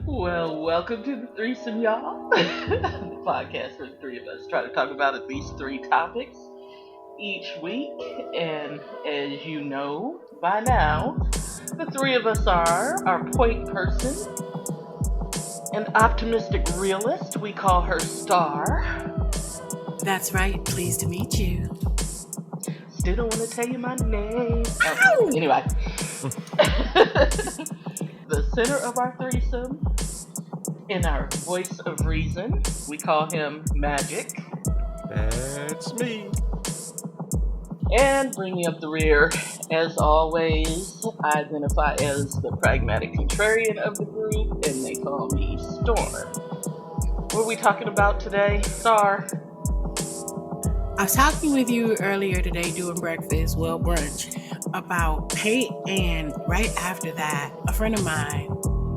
Well, welcome to the threesome, y'all. The podcast where the three of us try to talk about at least three topics each week. And as you know by now, the three of us are our point person, an optimistic realist. We call her Star. That's right. Pleased to meet you. Still don't want to tell you my name. Ow! Anyway. The center of our threesome, in our voice of reason, we call him Magic. That's me. And bringing up the rear, as always, I identify as the pragmatic contrarian of the group, and they call me Storm. What are we talking about today, Star? I was talking with you earlier today doing breakfast, brunch, about paint, and right after that, a friend of mine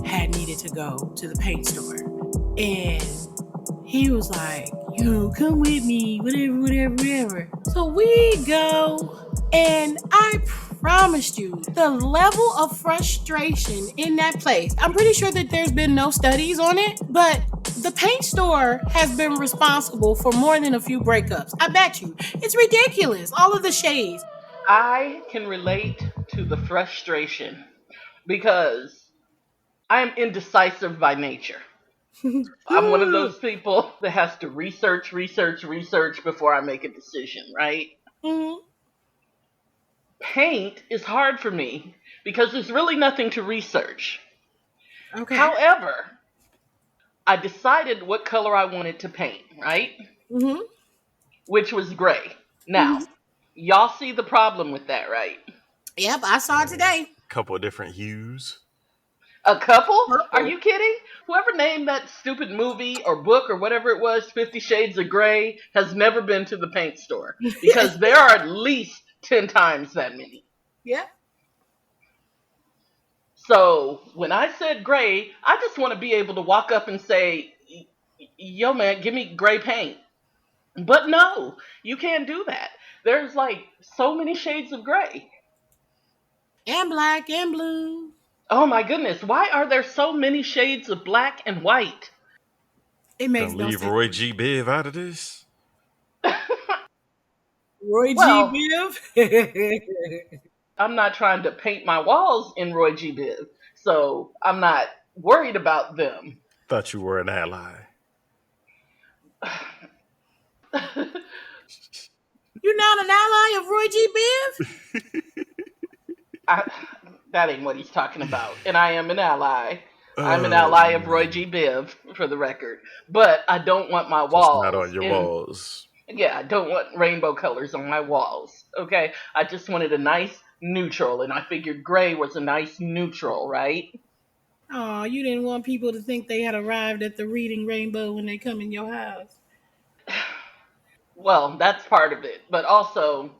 had needed to go to the paint store. And he was like, come with me, whatever. So we go, and I promised you the level of frustration in that place. I'm pretty sure that there's been no studies on it, but the paint store has been responsible for more than a few breakups. I bet you. It's ridiculous. All of the shades. I can relate to the frustration because I am indecisive by nature. I'm one of those people that has to research before I make a decision, right? Mm-hmm. Paint is hard for me because there's really nothing to research. Okay. However, I decided what color I wanted to paint, right? Mm-hmm. Which was gray. Now, y'all see the problem with that, right? Yep, I saw it today. Couple of different hues. A couple? Purple. Are you kidding? Whoever named that stupid movie or book or whatever it was, 50 Shades of Grey, has never been to the paint store. Because there are at least 10 times that many. Yeah. So when I said gray, I just want to be able to walk up and say, yo man, give me gray paint. But no, you can't do that. There's like so many shades of gray. And black and blue. Oh my goodness, why are there so many shades of black and white? It makes no Leave sense. Roy G. Biv out of this. Roy Well, G. Biv. I'm not trying to paint my walls in Roy G. Biv, so I'm not worried about them. Thought you were an ally. You're not an ally of Roy G. Biv? That ain't what he's talking about. And I am an ally. I'm an ally of Roy G. Biv, for the record. But I don't want my walls. Just not on your walls. Yeah, I don't want rainbow colors on my walls. Okay? I just wanted a nice neutral, and I figured gray was a nice neutral, right? Oh, you didn't want people to think they had arrived at the reading rainbow when they come in your house. Well, that's part of it. But also,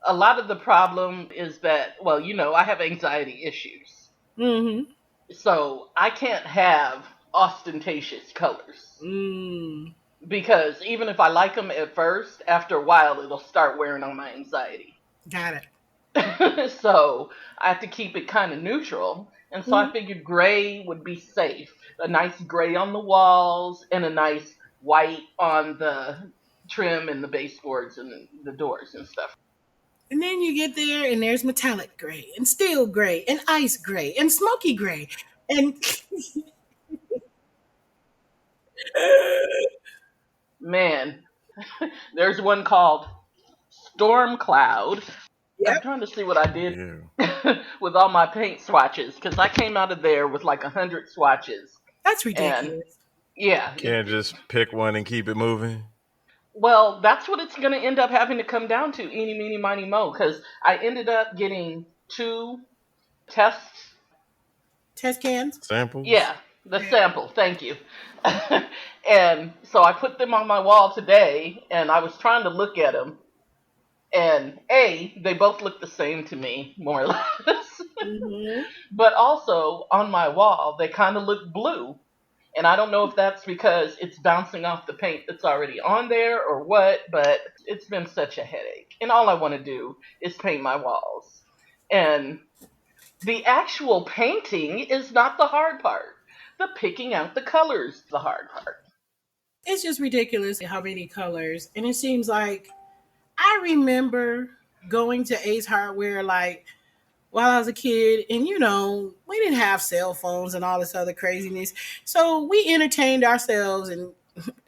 a lot of the problem is that, well, I have anxiety issues. Mm-hmm. So I can't have ostentatious colors. Because even if I like them at first, after a while, it'll start wearing on my anxiety. Got it. So I have to keep it kind of neutral. And so I figured gray would be safe. A nice gray on the walls and a nice white on the trim and the baseboards and the doors and stuff. And then you get there and there's metallic gray and steel gray and ice gray and smoky gray. And man, there's one called Storm Cloud. Yep. I'm trying to see what I did with all my paint swatches, because I came out of there with like 100 swatches. That's ridiculous. And, yeah. Can't just pick one and keep it moving? Well, that's what it's going to end up having to come down to, eeny, meeny, miny, mo, because I ended up getting 2 test cans? Samples? Yeah, the sample, thank you. And so I put them on my wall today, and I was trying to look at them. And they both look the same to me, more or less. Mm-hmm. But also, on my wall, they kind of look blue. And I don't know if that's because it's bouncing off the paint that's already on there or what, but it's been such a headache. And all I want to do is paint my walls. And the actual painting is not the hard part. The picking out the colors, the hard part. It's just ridiculous how many colors. And it seems like I remember going to Ace Hardware like while I was a kid, and we didn't have cell phones and all this other craziness. So we entertained ourselves in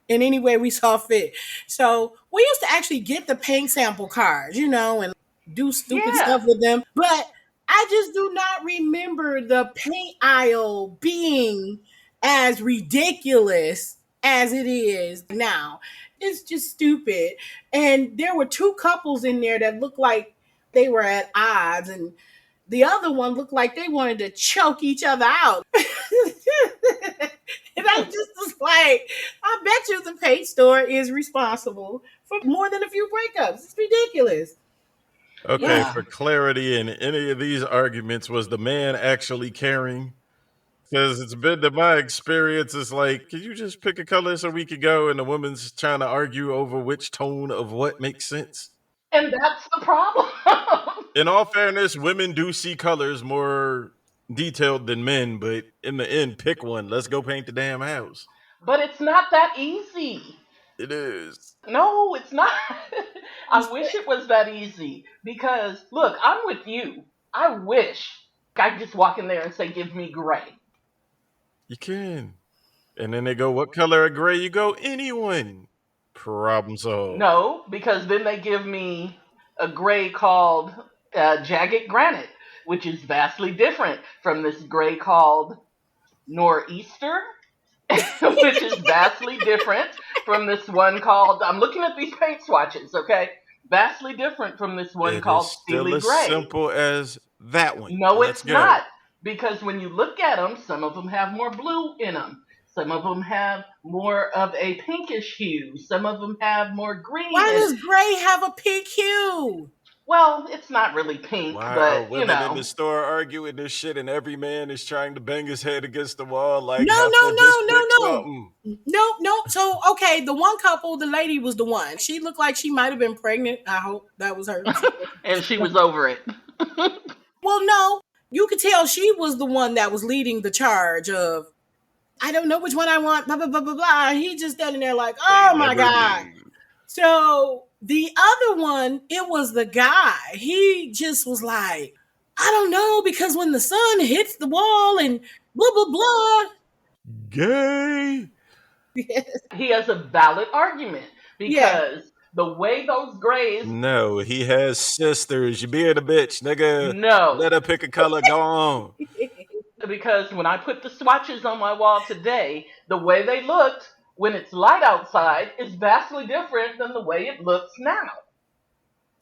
any way we saw fit. So we used to actually get the paint sample cards, and do stupid Yeah. stuff with them. But I just do not remember the paint aisle being as ridiculous as it is now. It's just stupid. And there were two couples in there that looked like they were at odds, and the other one looked like they wanted to choke each other out. And I just was like, I bet you the paint store is responsible for more than a few breakups. It's ridiculous. Okay, Yeah. Yeah. for clarity in any of these arguments, was the man actually caring? Because it's been to my experience, it's like, can you just pick a color so we could go? And the woman's trying to argue over which tone of what makes sense. And that's the problem. In all fairness, women do see colors more detailed than men, but in the end, pick one. Let's go paint the damn house. But it's not that easy. It is. No, it's not. I wish it was that easy because, look, I'm with you. I wish I could just walk in there and say, give me gray. You can. And then they go, what color of gray? You go, anyone. Problem solved. No, because then they give me a gray called jagged granite, which is vastly different from this gray called nor'easter, which is vastly different from this one called, I'm looking at these paint swatches, okay? Vastly different from this one It is called still steely as gray. simple as that one. No, Let's it's go. not. Because when you look at them, some of them have more blue in them. Some of them have more of a pinkish hue. Some of them have more green. Why And, does gray have a pink hue? well, it's not really pink, Why are but women in the store arguing this shit and every man is trying to bang his head against the wall like No, heifer no, just no, pick no, no. something? No, no. So, okay, the one couple, the lady was the one. She looked like she might have been pregnant. I hope that was her. and she was over it. Well, no, you could tell she was the one that was leading the charge of, I don't know which one I want, blah, blah, blah, blah, blah. And he just standing there like, They oh my never God. do. So the other one, it was the guy. He just was like, I don't know, because when the sun hits the wall and blah, blah, blah. Gay. He has a valid argument Yeah. because the way those grays, No, he has sisters. You being a bitch, nigga. no, Let her pick a color. Go on. because when I put the swatches on my wall today, the way they looked when it's light outside is vastly different than the way it looks now.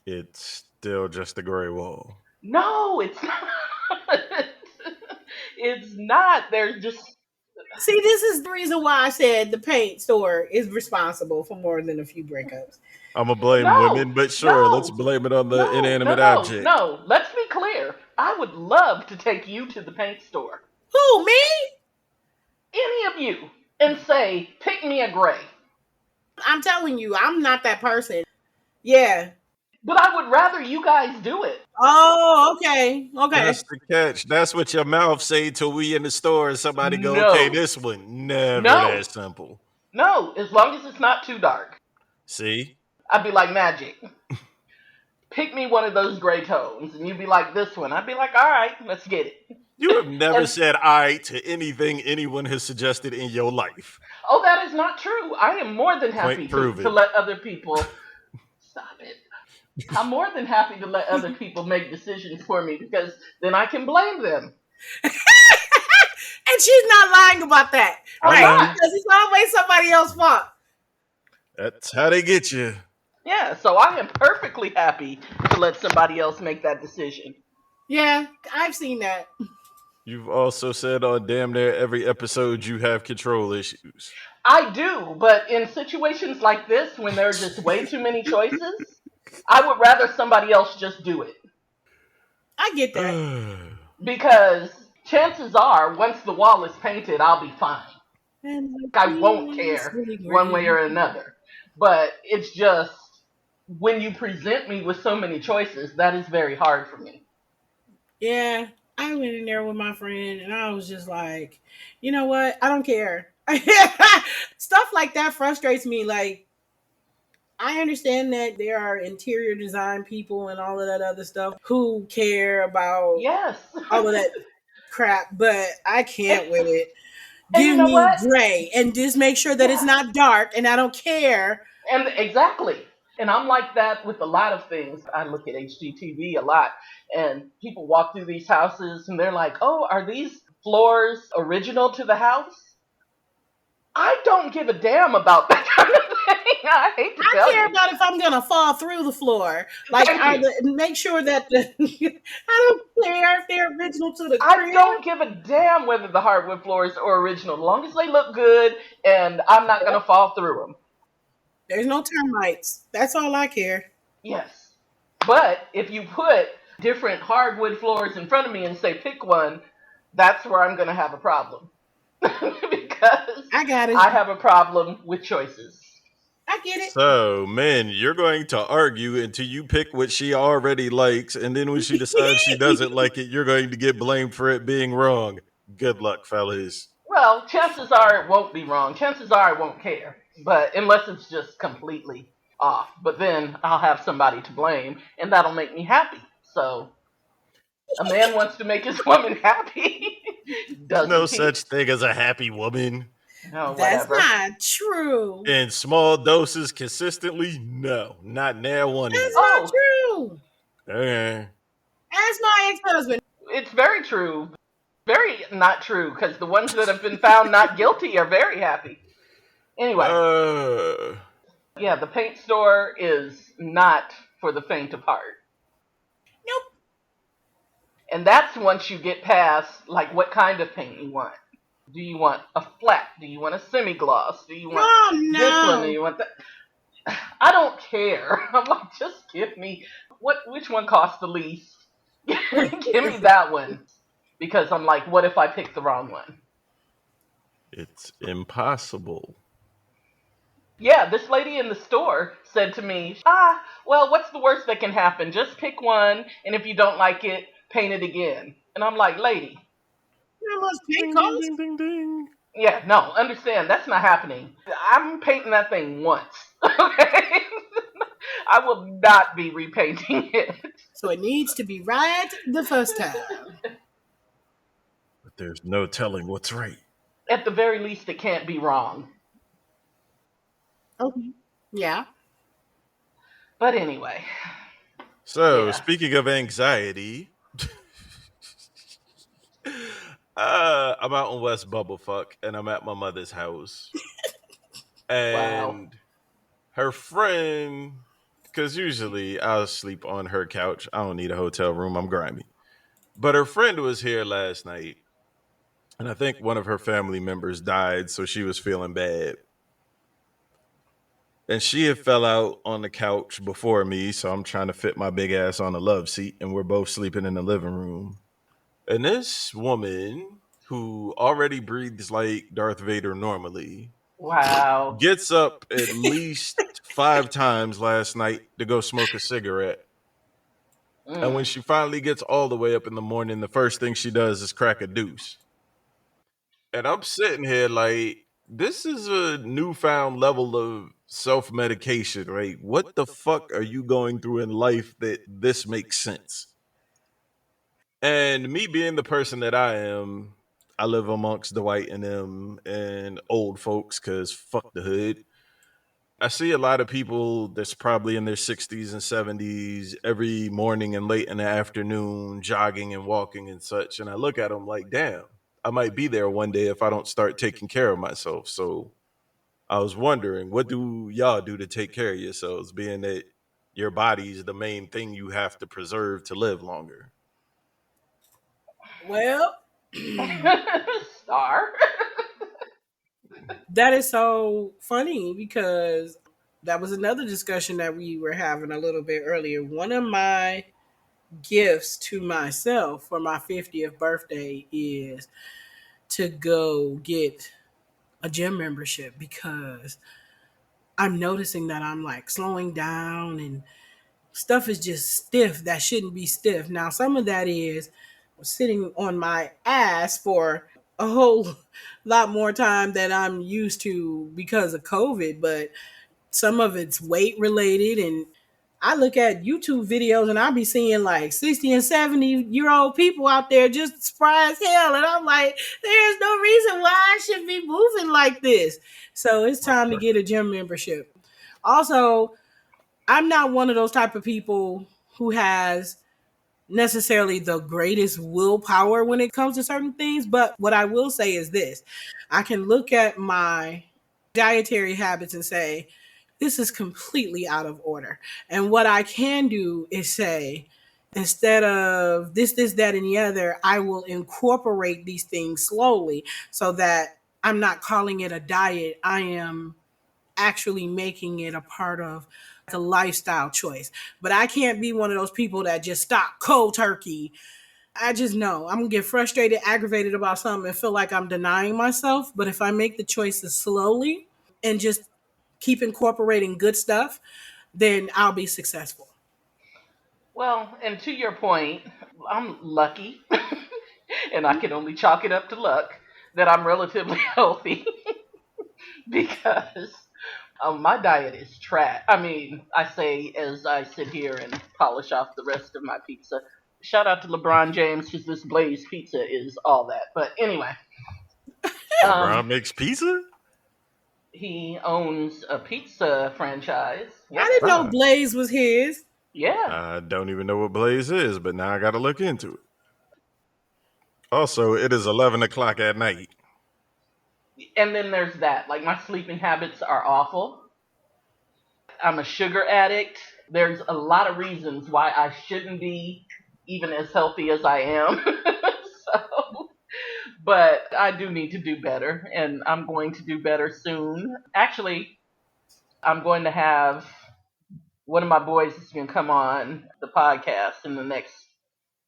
It's still just a gray wall. No, it's not. It's not. There's just See, this is the reason why I said the paint store is responsible for more than a few breakups. I'm gonna blame no, women, but sure, let's no, blame it on the no, no, inanimate no, object. no. Let's be clear. I would love to take you to the paint store, Who, me? any of you, and say, pick me a gray. I'm telling you, I'm not that person. Yeah. But I would rather you guys do it. Oh, okay. Okay. That's the catch. That's what your mouth say till we in the store and somebody go, okay, No, this one. Never no, that simple. no. As long as it's not too dark. See? I'd be like, Magic, pick me one of those gray tones. And you'd be like, this one. I'd be like, all right, let's get it. You have never And, said I to anything anyone has suggested in your life. oh, that is not true. I am more than happy Point to proven. let other people, stop it. I'm more than happy to let other people make decisions for me because then I can blame them. And she's not lying about that. I I'm Right. know. not. Because it's always somebody else's fault. That's how they get you. Yeah, so I am perfectly happy to let somebody else make that decision. Yeah, I've seen that. You've also said on damn near every episode you have control issues. I do, but in situations like this, when there are just way too many choices, I would rather somebody else just do it. I get that. Because chances are, once the wall is painted, I'll be fine. And I won't care one way or another. But it's just, when you present me with so many choices, that is very hard for me. Yeah. I went in there with my friend and I was just like, you know what? I don't care. Stuff like that frustrates me. Like, I understand that there are interior design people and all of that other stuff who care about Yes. all of that crap, but I can't with it. And you Give know me what? gray and just make sure that it's Yeah. not dark and I don't care. And exactly. And I'm like that with a lot of things. I look at HGTV a lot, and people walk through these houses and they're like, oh, are these floors original to the house? I don't give a damn about that kind of thing. I hate to I tell care you. about if I'm gonna fall through the floor. Like, Thank you. make sure that the I don't care if they're original to the I crib. don't give a damn whether the hardwood floors are original, as long as they look good and I'm not going to fall through them. There's no termites. That's all I care. Yes. But if you put different hardwood floors in front of me and say pick one, that's where I'm going to have a problem. Because I got it. I have a problem with choices. I get So, man, you're going to argue until you pick what she already likes, and then when she decides she doesn't it. like it, you're going to get blamed for it being wrong. Good luck, fellas. Well, chances are it won't be wrong. Chances are I won't care. But unless it's just completely off. But then I'll have somebody to blame, and that'll make me happy. So a man wants to make his woman happy, There's no doesn't he? such thing as a happy woman. No, That's whatever. not true. In small doses consistently? No, not now one That's year. not Oh, true. Okay. Ask my ex-husband. it's very true. Very not true, because the ones that have been found not guilty are very happy. Anyway, Uh, yeah, the paint store is not for the faint of heart. Nope. And that's once you get past, like, what kind of paint you want. Do you want a flat? Do you want a semi-gloss? Do you want Oh this one? Do no. you want that? I don't care. I'm like, just give me which one costs the least? Give me that one. Because I'm like, what if I pick the wrong one? it's impossible. Yeah, this lady in the store said to me, well, what's the worst that can happen? Just pick one, and if you don't like it, paint it again. And I'm like, lady, How much paint Ding, ding, cost? ding, ding, ding. yeah, no, understand, that's not happening. I'm painting that thing once, okay? I will not be repainting it. So it needs to be right the first time. But there's no telling what's right. At the very least, it can't be wrong. Okay. Yeah. But anyway, So, yeah, speaking of anxiety, I'm out in West Bubblefuck and I'm at my mother's house. wow. And her friend, because usually I'll sleep on her couch. I don't need a hotel room. I'm grimy. But her friend was here last night. And I think one of her family members died. So she was feeling bad. And she had fell out on the couch before me. So I'm trying to fit my big ass on the love seat. And we're both sleeping in the living room. And this woman, who already breathes like Darth Vader normally, Wow. gets up at least 5 times last night to go smoke a cigarette. And when Mm. she finally gets all the way up in the morning, the first thing she does is crack a deuce. And I'm sitting here like, this is a newfound level of self medication, right? What the fuck are you going through in life that this makes sense? And me being the person that I am, I live amongst Dwight and them and old folks because fuck the hood. I see a lot of people that's probably in their 60s and 70s every morning and late in the afternoon, jogging and walking and such. And I look at them like, damn, I might be there one day if I don't start taking care of myself. So I was wondering, what do y'all do to take care of yourselves, being that your body is the main thing you have to preserve to live longer? Well, Star. that is so funny because that was another discussion that we were having a little bit earlier. One of my gifts to myself for my 50th birthday is to go get a gym membership because I'm noticing that I'm like slowing down and stuff is just stiff that shouldn't be stiff. Now, some of that is sitting on my ass for a whole lot more time than I'm used to because of COVID, but some of it's weight related. And I look at YouTube videos and I'll be seeing like 60 and 70-year-old people out there just spry as hell. And I'm like, there's no reason why I should be moving like this. So it's time to get a gym membership. Also, I'm not one of those type of people who has necessarily the greatest willpower when it comes to certain things. But what I will say is this: I can look at my dietary habits and say, this is completely out of order. And what I can do is say, instead of this, that, and the other, I will incorporate these things slowly so that I'm not calling it a diet. I am actually making it a part of a lifestyle choice. But I can't be one of those people that just stop cold turkey. I just know I'm gonna get frustrated, aggravated about something and feel like I'm denying myself. But if I make the choices slowly and just keep incorporating good stuff, then I'll be successful. Well, and to your point, I'm lucky, and I can only chalk it up to luck that I'm relatively healthy because my diet is trash. I mean, I say as I sit here and polish off the rest of my pizza. Shout out to LeBron James because this Blaze pizza is all that. But anyway, LeBron um, makes pizza? he owns a pizza franchise. I Yep. didn't know Ah, Blaze was his. Yeah. I don't even know what Blaze is, but now I got to look into it. Also, it is 11 o'clock at night. And then there's that. Like, my sleeping habits are awful. I'm a sugar addict. There's a lot of reasons why I shouldn't be even as healthy as I am. So, but I do need to do better, and I'm going to do better soon. Actually, I'm going to have one of my boys is going to come on the podcast in the next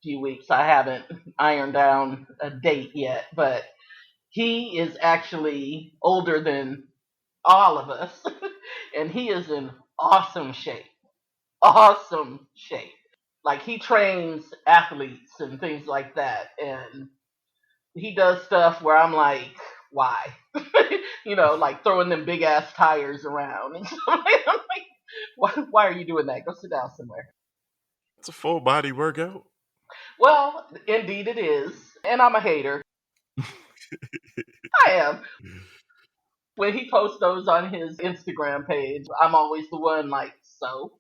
few weeks. I haven't ironed down a date yet, but he is actually older than all of us, and he is in awesome shape. Awesome shape. Like, he trains athletes and things like that, and he does stuff where I'm like, why? Like throwing them big ass tires around and stuff. I'm like, why are you doing that? Go sit down somewhere. It's a full body workout. Well, indeed it is, and I'm a hater. I am. When he posts those on his Instagram page, I'm always the one like, so.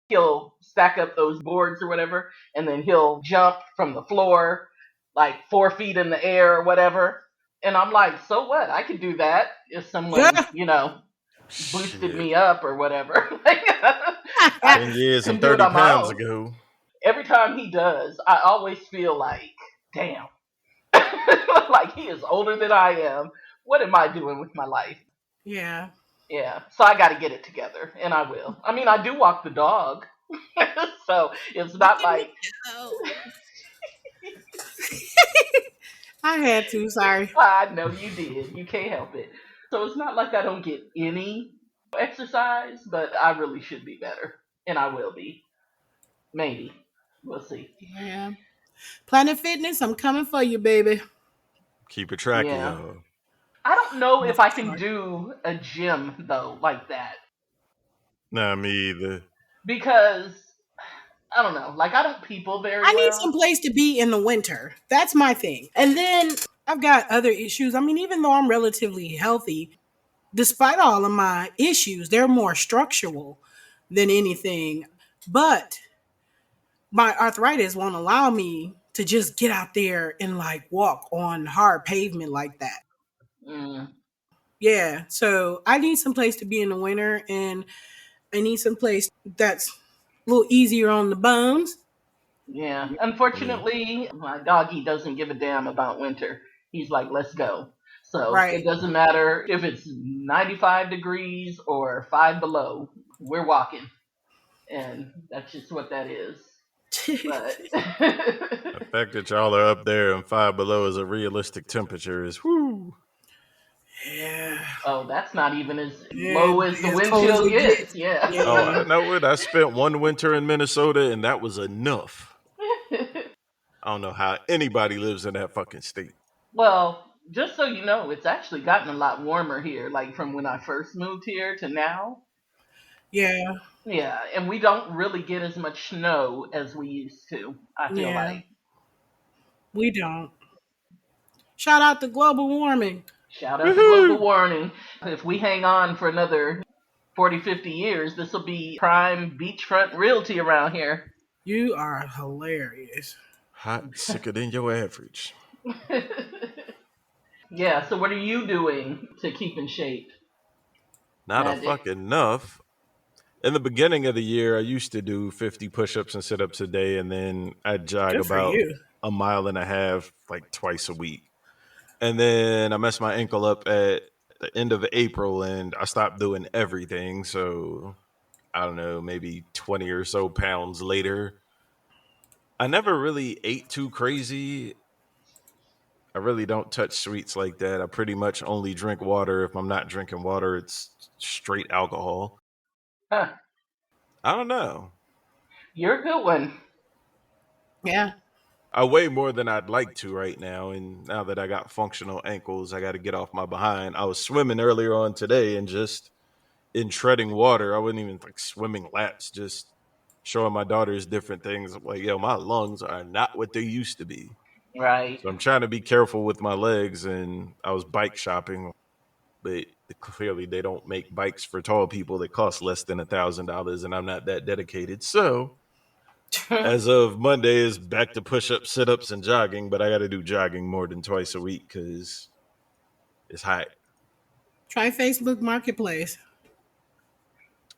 He'll stack up those boards or whatever, and then he'll jump from the floor like 4 feet in the air or whatever. And I'm like, so what? I could do that if someone, Yeah. boosted Shit. me up or whatever. Like, 10 I years can and do it 30 on my pounds own. ago. Every time he does, I always feel like, damn, like he is older than I am. What am I doing with my life? Yeah. Yeah, so I got to get it together, and I will. I mean, I do walk the dog, so it's not Look at me like go. I had to, sorry. I know you did. You can't help it. So it's not like I don't get any exercise, but I really should be better, and I will be. Maybe we'll see. Yeah. Planet Fitness, I'm coming for you, baby. Keep a track of Yeah, y'all. I don't know No, if for I can sure. do a gym though like that Nah, me either. because I don't know. Like, I don't people very I need well. some place to be in the winter. That's my thing. And then I've got other issues. I mean, even though I'm relatively healthy, despite all of my issues, they're more structural than anything. But my arthritis won't allow me to just get out there and like walk on hard pavement like that. Mm, Yeah. So I need some place to be in the winter, and I need some place that's a little easier on the bones. yeah. Yeah. Unfortunately, my doggy doesn't give a damn about winter. He's like, let's go. So it Right. doesn't matter if it's 95 degrees or five below. We're walking, and that's just what that is. But The fact that y'all are up there and 5 below is a realistic temperature is whoo. Yeah. Oh, that's not even as Yeah, low as the as wind cold as chill it gets. gets. Yeah. Oh, Yeah. I know it. I spent one winter in Minnesota, and that was enough. I don't know how anybody lives in that fucking state. Well, just so you know, it's actually gotten a lot warmer here, like from when I first moved here to now. Yeah. Yeah, and we don't really get as much snow as we used to, I feel Yeah. like. We don't. Shout out to global warming. Shout out to global Woohoo! warming. If we hang on for another 40, 50 years, this will be prime beachfront realty around here. You are hilarious. Hot, sicker than your average. Yeah, so what are you doing to keep in shape, Not a Magic? fucking enough. In the beginning of the year, I used to do 50 push-ups and sit-ups a day, and then I'd jog Good for about you. a mile and a half, like twice a week. And then I messed my ankle up at the end of April, and I stopped doing everything. So I don't know, maybe 20 or so pounds later. I never really ate too crazy. I really don't touch sweets like that. I pretty much only drink water. If I'm not drinking water, it's straight alcohol. Huh, I don't know. you're a good one. Yeah. I weigh more than I'd like to right now. And now that I got functional ankles, I got to get off my behind. I was swimming earlier on today and just in treading water. I wasn't even like swimming laps, just showing my daughters different things. I'm like, yo, my lungs are not what they used to be. Right. So I'm trying to be careful with my legs. And I was bike shopping, but clearly they don't make bikes for tall people that cost less than $1,000, and I'm not that dedicated. So as of Monday, is back to push ups, sit ups, and jogging. But I got to do jogging more than twice a week because it's hot. Try Facebook Marketplace.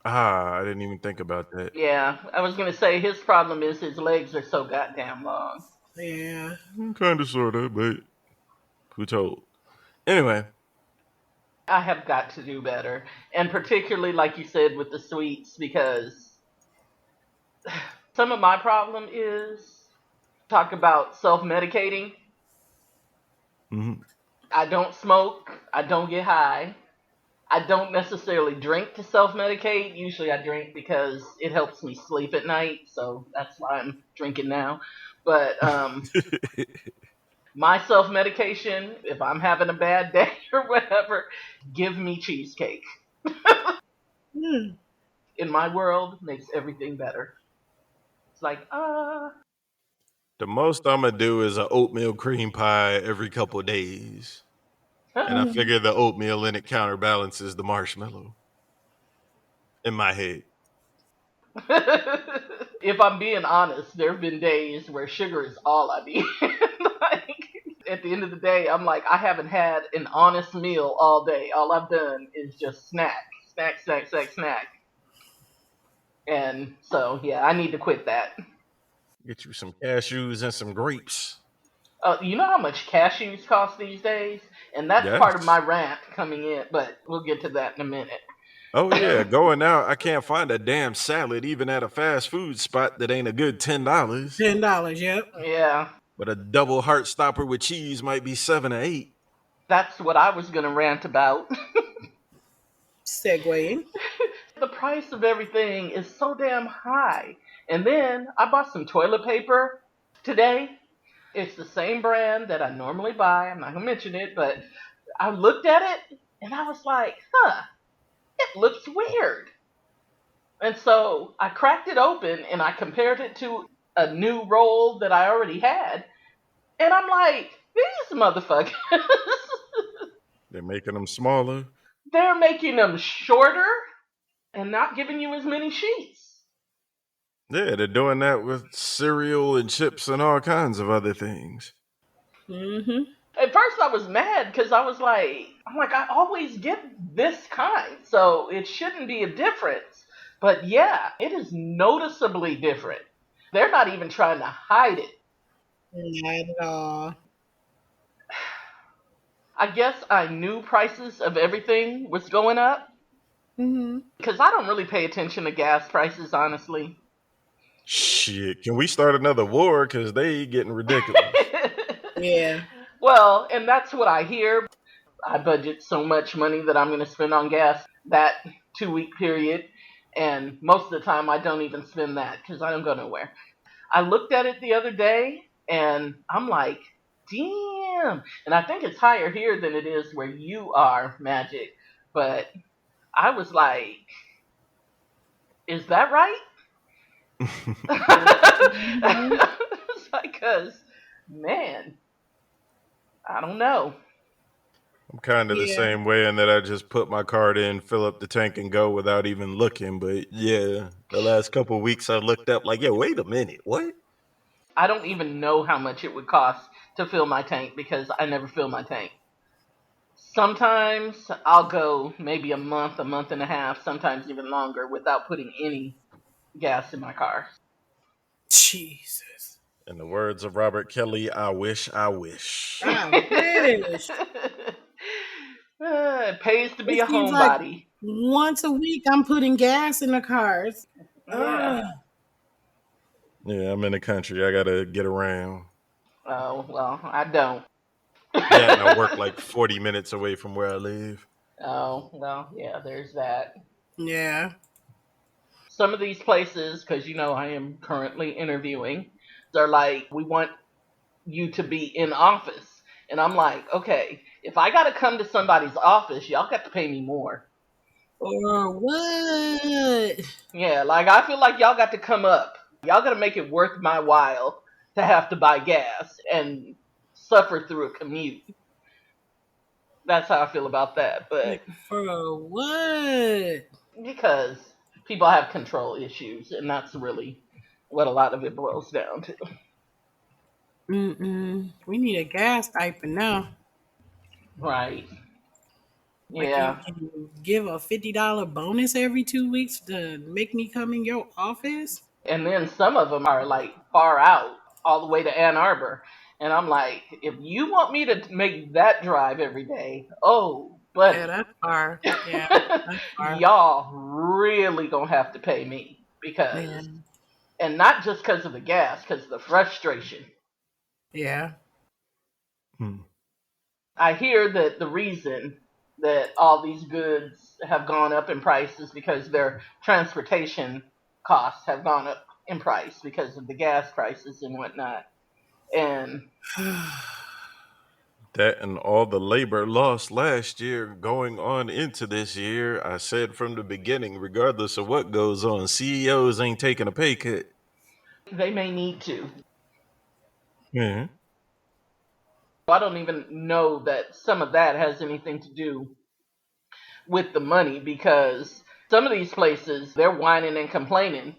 Ah, I didn't even think about that. Yeah, I was gonna say his problem is his legs are so goddamn long. Yeah. Kind of, sort of, but who told? Anyway, I have got to do better, and particularly like you said with the sweets, because some of my problem is talk about self-medicating. mhm. I don't smoke. I don't get high. I don't necessarily drink to self-medicate. Usually, I drink because it helps me sleep at night, so that's why I'm drinking now. But my self-medication, if I'm having a bad day or whatever, give me cheesecake. Hmm. In my world, makes everything better. It's like, The most I'm gonna do is a oatmeal cream pie every couple of days, and I Mhm. figure the oatmeal in it counterbalances the marshmallow in my head. if I'm being honest, there have been days where sugar is all I need. Like, at the end of the day, I'm like, I haven't had an honest meal all day. All I've done is just snack. And so, yeah, I need to quit that. Get you some cashews and some grapes. You know how much cashews cost these days? And that's part of my Yes. rant coming in, but we'll get to that in a minute. Oh yeah, going out, I can't find a damn salad even at a fast food spot that ain't a good $10. $10. Yep. Yeah, But a double heart stopper with cheese might be 7 or 8. that's what I was going to rant about. Segwaying. The price of everything is so damn high. And then I bought some toilet paper today. It's the same brand that I normally buy. I'm not going to mention it, but I looked at it and I was like, huh, it looks weird. And so I cracked it open and I compared it to a new roll that I already had. And I'm like, these motherfuckers, They're making them smaller. they're making them shorter and not giving you as many sheets. Yeah, they're doing that with cereal and chips and all kinds of other things. Mm-hmm. At first I was mad because I'm like, I always get this kind, so it shouldn't be a difference. But yeah, it is noticeably different. They're not even trying to hide it. Not at all. I guess I knew prices of everything was going up Mm-hmm. because I don't really pay attention to gas prices, honestly. Shit, can we start another war? Because they getting ridiculous. Yeah. Well, and that's what I hear. I budget so much money that I'm going to spend on gas that 2 week period. And most of the time, I don't even spend that because I don't go nowhere. I looked at it the other day and I'm like, damn. And I think it's higher here than it is where you are, Magic. But I was like, is that right? Mhm. It's like, because, man, I don't know. I'm kind of the Yeah. same way in that I just put my card in, fill up the tank, and go without even looking. But yeah, the last couple of weeks I looked up like, yeah, wait a minute, what? I don't even know how much it would cost to fill my tank because I never fill my tank. Sometimes I'll go maybe a month and a half, sometimes even longer without putting any gas in my car. Jesus. In the words of Robert Kelly, I wish, I wish. I wish. It pays to It be a seems like homebody. once a week I'm putting gas in the cars. Yeah. Yeah, I'm in the country. I gotta get around. Oh, well, I don't. Yeah, and I work like 40 minutes away from where I live. Oh, well, yeah, there's that. Yeah. Some of these places, because I am currently interviewing, are like, we want you to be in office. And I'm like, okay, if I got to come to somebody's office, y'all got to pay me more. Or what? Yeah, like I feel like y'all got to come up. Y'all got to make it worth my while to have to buy gas and suffer through a commute. That's how I feel about that. But Like, for what? because people have control issues, and that's really what a lot of it boils down to. Mm-mm. We need a gas stipend now. Right. Like you Yeah. can give a $50 bonus every 2 weeks to make me come in your office. And then some of them are like far out, all the way to Ann Arbor. And I'm like, if you want me to make that drive every day, oh, Yeah, buddy, that's far. Yeah, that's far. y'all really gonna have to pay me Yeah, because, and not just because of the gas, because of the frustration. yeah. Hmm. I hear that the reason that all these goods have gone up in price is because their transportation costs have gone up in price because of the gas prices and whatnot. And That and all the labor lost last year going on into this year, I said from the beginning, regardless of what goes on, CEOs ain't taking a pay cut. they may need to. Yeah. I don't even know that some of that has anything to do with the money because some of these places, they're whining and complaining.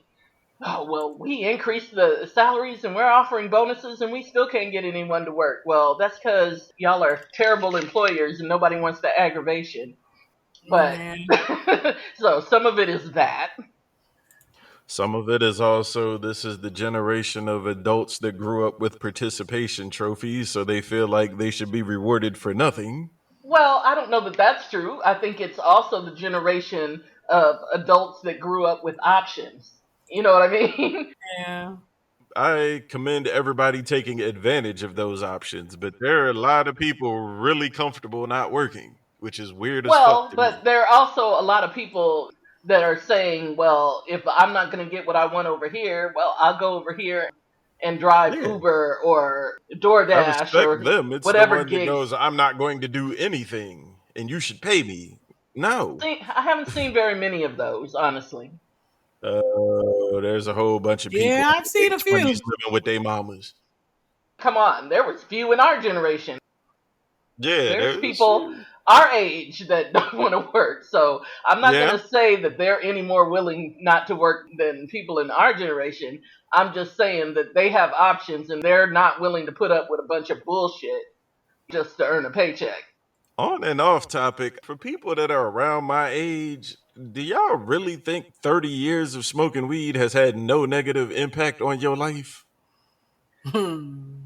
Oh, well, we increased the salaries and we're offering bonuses and we still can't get anyone to work. Well, that's because y'all are terrible employers and nobody wants the aggravation. But Man, so some of it is that. Some of it is also this is the generation of adults that grew up with participation trophies, so they feel like they should be rewarded for nothing. Well, I don't know that that's true. I think it's also the generation of adults that grew up with options. You know what I mean? yeah. I commend everybody taking advantage of those options, but there are a lot of people really comfortable not working, which is weird as fuck Well, to but me. there are also a lot of people that are saying, well, if I'm not going to get what I want over here, well, I'll go over here and drive Yeah, Uber or I DoorDash respect or them. It's the whatever one that gigs. goes, I'm not going to do anything and you should pay me. No. I haven't seen very many of those, honestly. There's a whole bunch of people Yeah, in I've seen a their 20s few. living with their mamas. Come on, there was few in our generation. Yeah, There's there's people our age that don't want to work. So I'm not going yeah. to say that they're any more willing not to work than people in our generation. I'm just saying that they have options and they're not willing to put up with a bunch of bullshit just to earn a paycheck. On and off topic, for people that are around my age, do y'all really think 30 years of smoking weed has had no negative impact on your life? Hmm.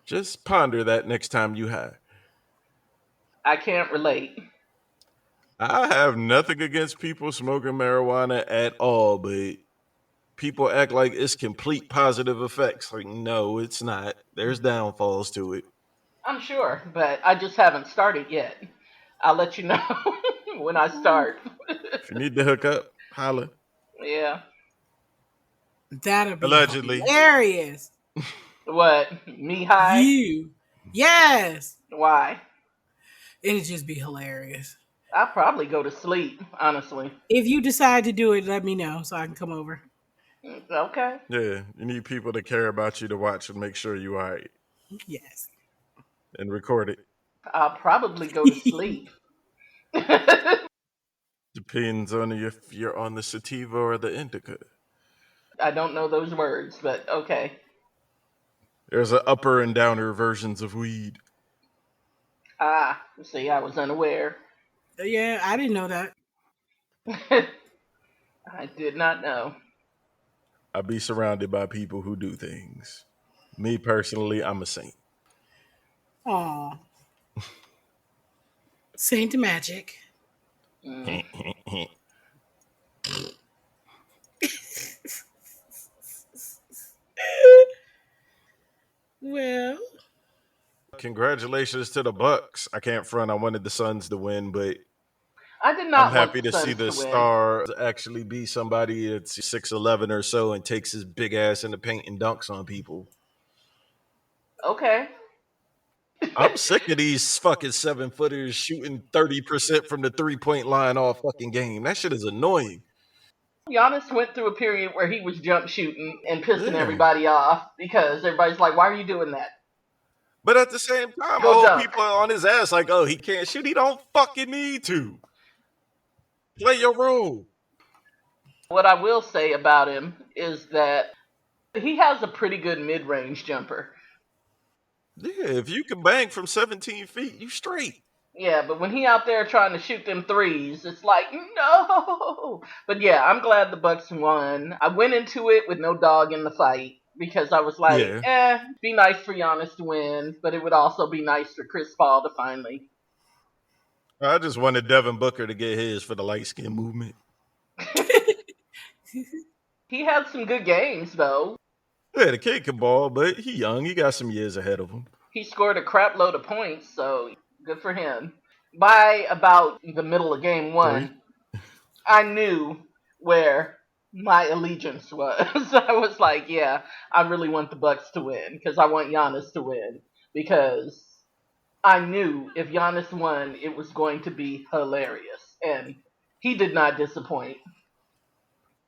Just ponder that next time you have. I can't relate. I have nothing against people smoking marijuana at all, but people act like it's complete positive effects. Like, no, it's not. There's downfalls to it. I'm sure, but I just haven't started yet. I'll let you know when I start. If you need to hook up, holla. Yeah. That'll be Allegedly. hilarious. What? Me high? You. Yes. Why? It'd just be hilarious. I'll probably go to sleep, honestly. If you decide to do it, let me know so I can come over. Okay. Yeah, you need people to care about you to watch and make sure you all right Yes. and record it. I'll probably go to sleep. I Depends on if you're on the sativa or the indica. don't know those words, but okay. There's a upper and downer versions of weed. Ah, see, I was unaware. Yeah, I didn't know that. I did not know. I be surrounded by people who do things. Me personally, I'm a saint. Aw. Saint Magic. Mm. Well, Congratulations to the Bucks. I can't front. I wanted the Suns to win, but I did I'm not want happy the to see Suns the to win. star actually be somebody that's 6'11" or so and takes his big ass in the paint and dunks on people. Okay. I'm sick of these fucking 7-footers shooting 30% from the 3-point line all fucking game. That shit is annoying. Giannis went through a period where he was jump shooting and pissing Yeah. everybody off because everybody's like, why are you doing that? But at the same time, Go old dunk. people are on his ass like, oh, he can't shoot. He don't fucking need to. Play your role. What I will say about him is that he has a pretty good mid range jumper. Yeah, if you can bang from 17 feet, you straight. Yeah, but when he out there trying to shoot them threes, it's like, no. But yeah, I'm glad the Bucks won. I went into it with no dog in the fight because I was like, Yeah. be nice for Giannis to win, but it would also be nice for Chris Paul to finally. I just wanted Devin Booker to get his for the light skin movement. He had some good games though. Yeah, the kid can ball, but he young. He got some years ahead of him. He scored a crap load of points, so good for him. By about the middle of game 3. one, I knew where my allegiance was. I was like, yeah, I really want the Bucks to win because I want Giannis to win because I knew if Giannis won, it was going to be hilarious, and he did not disappoint.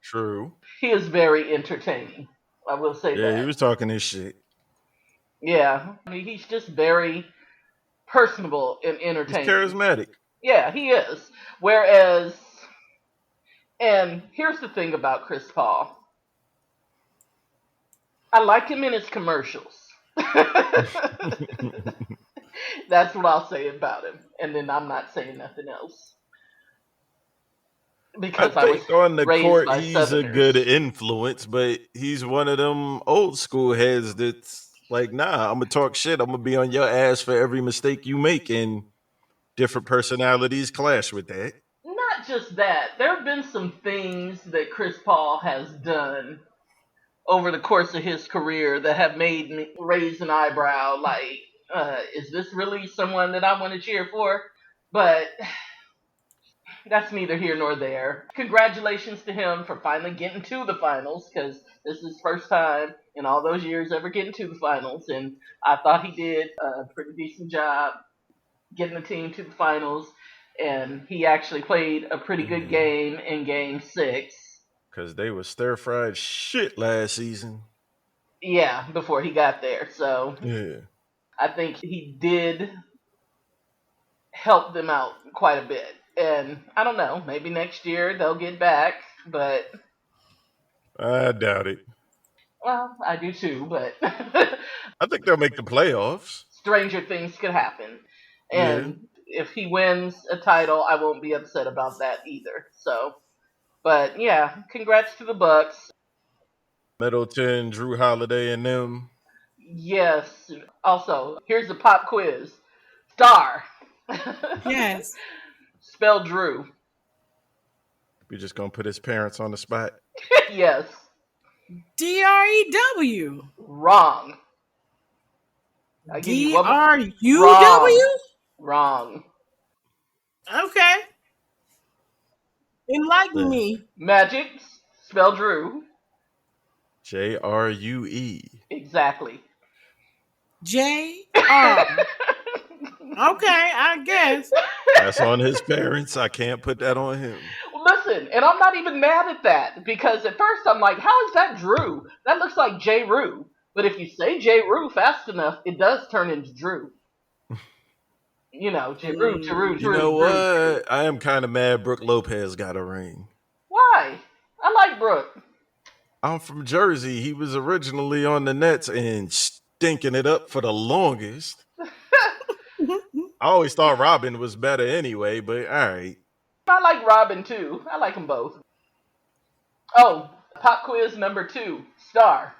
True. He is very entertaining. I will say Yeah, he that. was talking his shit. Yeah, I mean, he's just very personable and He's entertaining. charismatic. Yeah, he is. Whereas, and here's the thing about Chris Paul. I like him in his commercials. That's what I'll say about him. And then I'm not saying nothing else. I Because I was think on the raised court by he's a good Southerners. influence, but he's one of them old school heads that's like, nah, I'm gonna talk shit. I'm gonna be on your ass for every mistake you make, and different personalities clash with that. Not just that, there have been some things that Chris Paul has done over the course of his career that have made me raise an eyebrow like, is this really someone that I want to cheer for? But that's neither here nor there. Congratulations to him for finally getting to the finals because this is his first time in all those years ever getting to the finals. And I thought he did a pretty decent job getting the team to the finals. And he actually played a pretty good Yeah, game in game 6. because they was stir fried shit last season. Yeah, before he got there. So Yeah, I think he did help them out quite a bit. And I don't know, maybe next year they'll get back, but I doubt it. well, I do too, but I think they'll make the playoffs. stranger things could happen. Yeah, And if he wins a title, I won't be upset about that either. So, but yeah, congrats to the Bucks. Middleton, Drew Holiday, and them. Yes. Also, here's a pop quiz. Star. yes. Spell Drew. We just gonna put his parents on the spot. Yes. DREW. Wrong. I give you one more. DRUW? Wrong. Wrong. Okay. Enlighten Yeah. me. Magic, spell Drew. Jrue. Exactly. JR. Okay, I guess. That's on his parents. I can't put that on him. Listen, and I'm not even mad at that because at first I'm like, how is that Drew? That looks like J. Rue. But if you say J. Rue fast enough, it does turn into Drew. You know, J. Rue, Drew, You know Drew, Drew, Drew. what? I am kind of mad Brooke Lopez got a ring. Why? I like Brooke. I'm from Jersey. He was originally on the Nets and stinking it up for the longest. I always thought Robin was better anyway, but all right. I like Robin too. I like them both. Oh, pop quiz number 2. Star.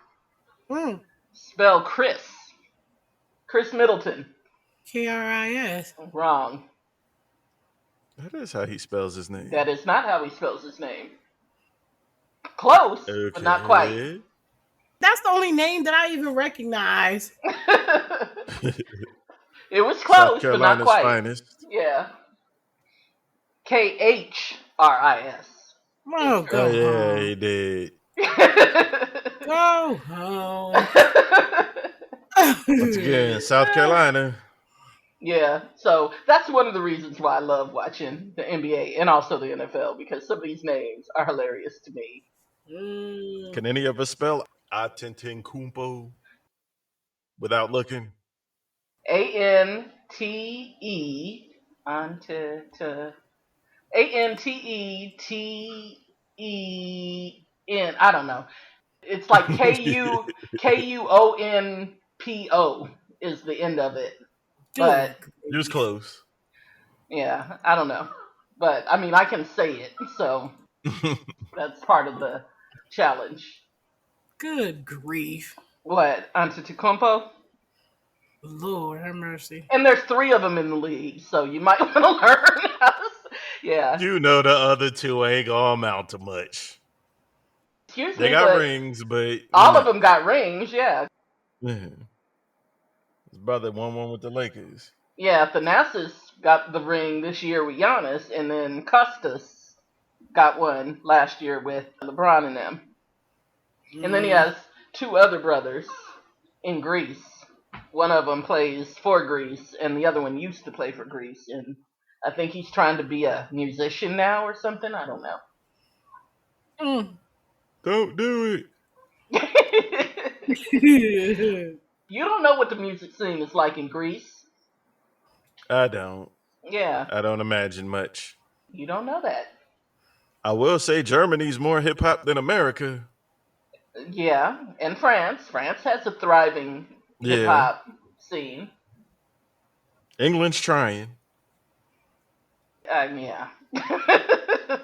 Mm, Spell Chris. Chris Middleton. KRIS. Wrong. That is how he spells his name. That is not how he spells his name. Close, but not quite. Okay. That's the only name that I even recognize. It was South close, but not Carolina's quite. finest. Yeah. KHRIS. Oh, Oh go yeah, home. he did. Go home. Once again, South Carolina. Yeah, so that's one of the reasons why I love watching the NBA and also the NFL because some of these names are hilarious to me. Mm, Can any of us spell Atentenkumpo without looking? ANTE Ante ANTETEN. I don't know. It's like KUONPO is the end of it. But good You was grief. close. yeah, I don't know. But I mean, I can say it, so that's part of the challenge. Good grief. What Antetokounmpo? Lord have mercy. And there's 3 of them in the league, so you might want to learn. Yeah. You know the other two ain't gonna amount to much. Excuse They me, got but rings, but all of them got rings. Yeah. Yeah. His brother won one with the Lakers. Yeah. Thanasis got the ring this year with Giannis, and then Costas got one last year with LeBron and them. And then he Mm, has 2 other brothers in Greece. One of them plays for Greece, and the other one used to play for Greece. And I think he's trying to be a musician now or something. I don't know. mm. Don't do it. You don't know what the music scene is like in Greece. I don't. Yeah, I don't imagine much. you don't know that. I will say Germany's more hip hop than America. Yeah, and France. France has a thriving hip Yeah. hop scene. England's trying. Yeah.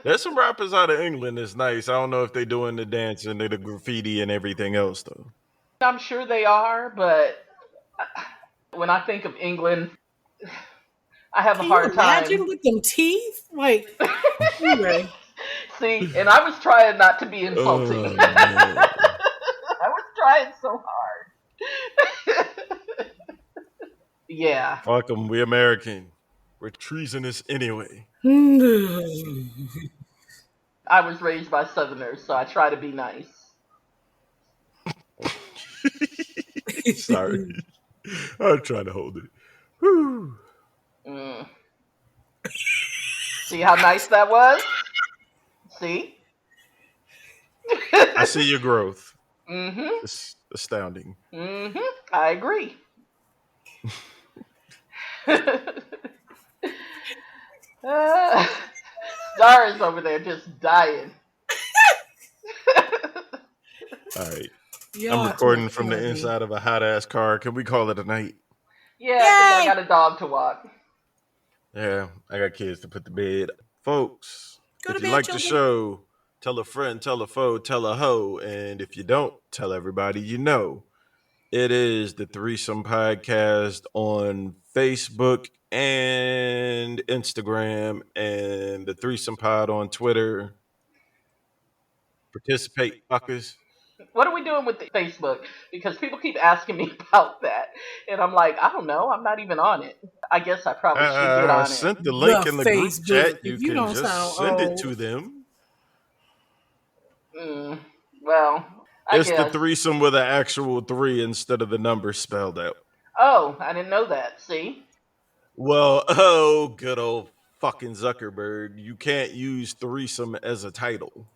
There's some rappers out of England that's nice. I don't know if they doing the dancing and the graffiti and everything else though. I'm sure they are, but when I think of England, I have a Can you hard imagine time. with them teeth? Like, anyway. See, and I was trying not to be insulting. Oh man. I was trying so hard. Yeah, Fuck them. We American. We're treasonous anyway. I was raised by Southerners, so I try to be nice. Sorry. I'm trying to hold it. Whew. Mm. See how nice that was? See? I see your growth. Mm-hmm. It's astounding. Mm-hmm. I agree. uh, Star is over there just dying. All right. I'm Y'all too recording from the funny. inside of a hot ass car. Can we call it a night? Yeah, because I Yay! got a dog to walk. Yeah, I got kids to put to bed. Folks, Go to if you bed, like the children. show, tell a friend, tell a foe, tell a hoe. And if you don't, tell everybody you know. It is the Threesome Podcast on Facebook and Instagram, and the Threesome Pod on Twitter. Participate, fuckers. What are we doing with the Facebook? Because people keep asking me about that. And I'm like, I don't know. I'm not even on it. I guess I probably should get I on it. sent the The link in the group chat. Facebook. You If you can don't sound just send it old. to them. Mm, well, I It's the guess. threesome with an actual three instead of the number spelled out. Oh, I didn't know that. See? Well, oh, good old fucking Zuckerberg. You can't use threesome as a title.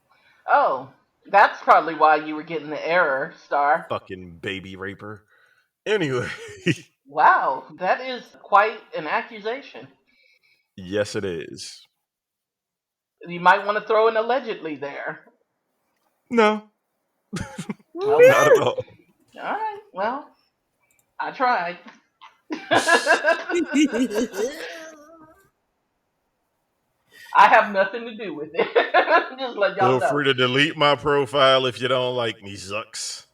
Oh, that's probably why you were getting the error, Star. Fucking baby raper. Anyway, Wow, that is quite an accusation. yes, it is. You might want to throw an allegedly there. No, Okay. not at all. All right. Well, I tried. I have nothing to do with it. Just let y'all Feel know. free to delete my profile if you don't like me, Zucks.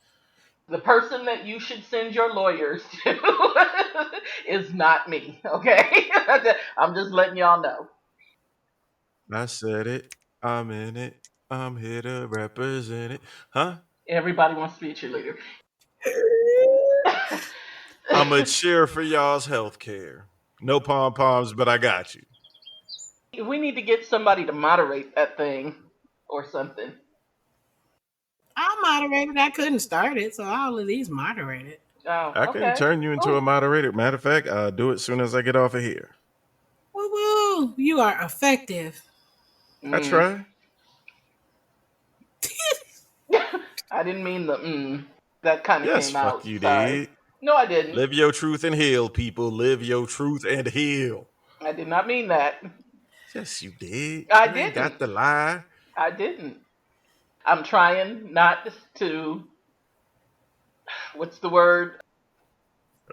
The person that you should send your lawyers to is not me. Okay? I'm just letting y'all know. I said it. I'm in it. I'm here to represent it. Huh? Everybody wants to be a cheerleader. I'm a cheer for y'all's health care. No pom poms, but I got you. We need to get somebody to moderate that thing or something. I moderated. I couldn't start it, so I'll at least moderate it. Oh, I can okay. turn you into a Cool. moderator. Matter of fact, I'll do it as soon as I get off of here. Woo woo! You are effective. I Mm. try. I didn't mean the that kind of Yes, came fuck out. you Sorry. did. No, I didn't. Live your truth and heal, people. Live your truth and heal. I did not mean that. Yes, you did. I You ain't got didn't. the lie. I didn't. I'm trying not to. What's the word?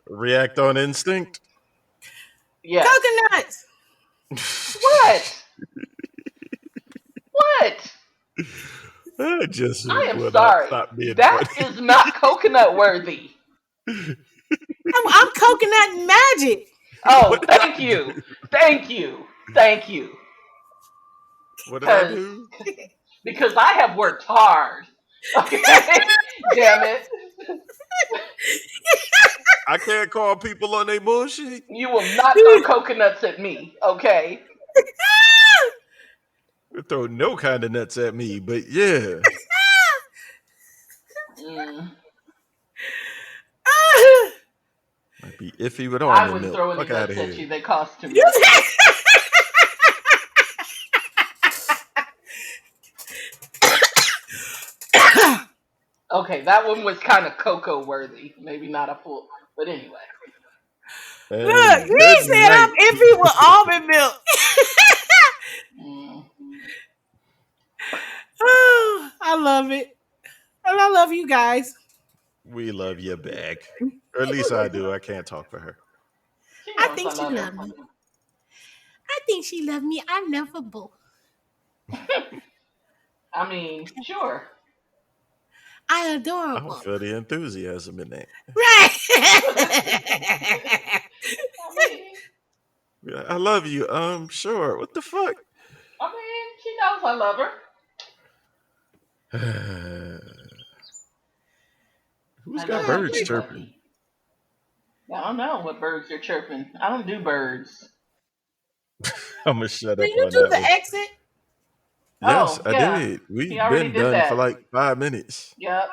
React on instinct. Yes. Coconuts. What? What? I just I am will not sorry. stop being That funny. is not coconut worthy. I'm coconut magic. Oh, What did I thank you. do? Thank you. Thank you. What did I Cause do? because I have worked hard. Okay. Damn it. I can't call people on their bullshit. You will not throw coconuts at me. Okay. You throw no kind of nuts at me, but yeah. Mm. Might be iffy with I almond wouldn't milk. throw any Fuck out of nuts at here. you. They cost too You much. Okay, that one was kind of cocoa worthy. Maybe not a full, but anyway. Look, And he good said I'm night, iffy with people. almond milk. Mm. Oh, I love it. And I love you guys. We love you back. Or at least I do. I can't talk for her. She I knows I think she love her. loved me. I think she loved me. I'm lovable. I mean, sure. I I don't adorable. feel the enthusiasm in that. Right. I mean, Yeah, I love you. Sure. What the fuck? she knows I love her. Who's I got love you birds too, chirping? Bucky. I don't know what birds are chirping. I don't do birds. I'm gonna shut Can up you on do that the one. exit? Yes, Oh, I yeah. did. He We've already been did done for that. like 5 minutes. Yep.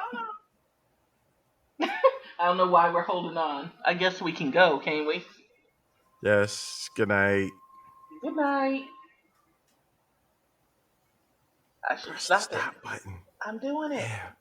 I don't know why we're holding on. I guess we can go, can't we? Yes. Good night. Good night. I should Press the stop it. stop button. I'm doing it. Yeah.